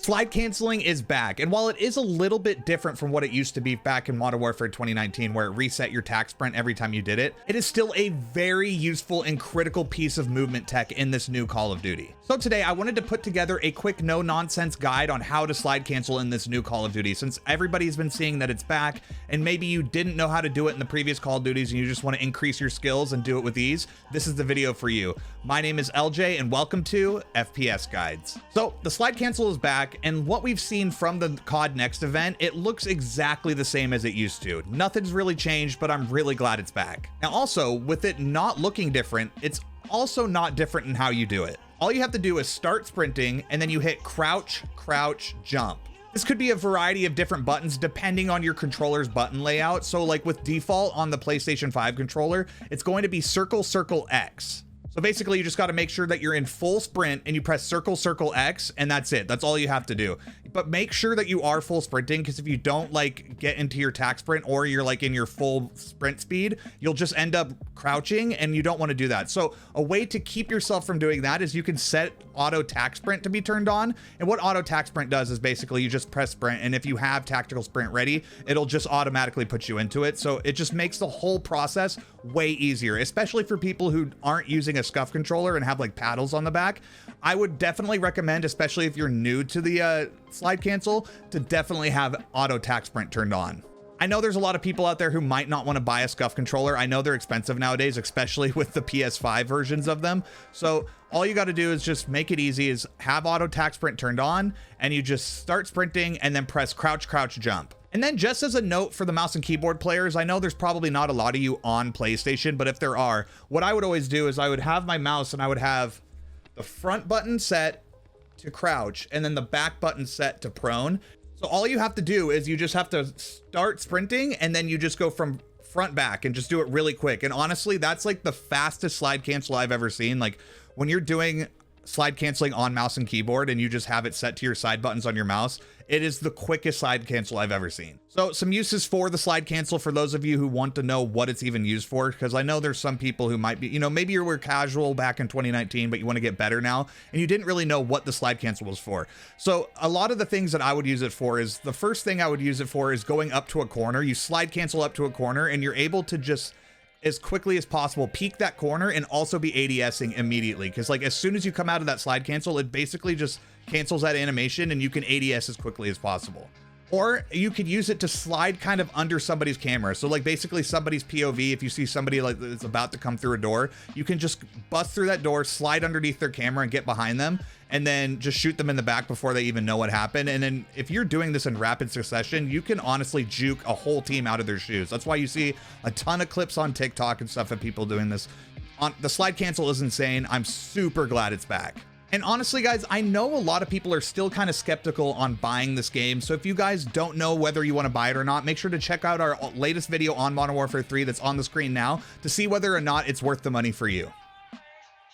Slide canceling is back, and while it is a little bit different from what it used to be back in Modern Warfare 2019, where it reset your tac sprint every time you did it, it is still a very useful and critical piece of movement tech in this new Call of Duty. So today I wanted to put together a quick no-nonsense guide on how to slide cancel in this new Call of Duty, since everybody's been seeing that it's back, and maybe you didn't know how to do it in the previous Call of Duties and you just want to increase your skills and do it with ease. This is the video for you. My name is LJ and welcome to FPS Guides. So the slide cancel is back, and what we've seen from the COD Next event, it looks exactly the same as it used to. Nothing's really changed, but I'm really glad it's back. Now also, with it not looking different, it's also not different in how you do it. All you have to do is start sprinting and then you hit crouch, crouch, jump. This could be a variety of different buttons depending on your controller's button layout. So like with default on the PlayStation 5 controller, it's going to be circle, circle, X. So basically you just got to make sure that you're in full sprint and you press circle, circle, X, and that's it. That's all you have to do. But make sure that you are full sprinting, because if you don't like get into your tac sprint or you're like in your full sprint speed, you'll just end up crouching, and you don't want to do that. So a way to keep yourself from doing that is you can set auto tac sprint to be turned on. And what auto tac sprint does is basically you just press sprint, and if you have tactical sprint ready, it'll just automatically put you into it. So it just makes the whole process way easier, especially for people who aren't using a scuff controller and have like paddles on the back. I would definitely recommend, especially if you're new to the slide cancel, to definitely have auto tac sprint turned on. I know there's a lot of people out there who might not want to buy a scuff controller. I know they're expensive nowadays, especially with the PS5 versions of them. So all you got to do is just make it easy, is have auto tac sprint turned on, and you just start sprinting and then press crouch, crouch, jump. And then just as a note for the mouse and keyboard players, I know there's probably not a lot of you on PlayStation, but if there are, what I would always do is I would have my mouse and I would have the front button set to crouch and then the back button set to prone. So all you have to do is you just have to start sprinting and then you just go from front back and just do it really quick. And honestly, that's like the fastest slide cancel I've ever seen. Like when you're doing slide canceling on mouse and keyboard and you just have it set to your side buttons on your mouse, it is the quickest slide cancel I've ever seen. So some uses for the slide cancel for those of you who want to know what it's even used for, because I know there's some people who might be, you know, maybe you were casual back in 2019, but you want to get better now and you didn't really know what the slide cancel was for. So a lot of the things that I would use it for is, the first thing I would use it for is going up to a corner. You slide cancel up to a corner and you're able to just as quickly as possible peek that corner and also be ADSing immediately, because like as soon as you come out of that slide cancel, it basically just cancels that animation and you can ADS as quickly as possible. Or you could use it to slide kind of under somebody's camera. So like basically somebody's POV, if you see somebody like that's about to come through a door, you can just bust through that door, slide underneath their camera and get behind them, and then just shoot them in the back before they even know what happened. And then if you're doing this in rapid succession, you can honestly juke a whole team out of their shoes. That's why you see a ton of clips on TikTok and stuff of people doing this. The slide cancel is insane. I'm super glad it's back. And honestly, guys, I know a lot of people are still kind of skeptical on buying this game. So if you guys don't know whether you want to buy it or not, make sure to check out our latest video on Modern Warfare 3 that's on the screen now to see whether or not it's worth the money for you.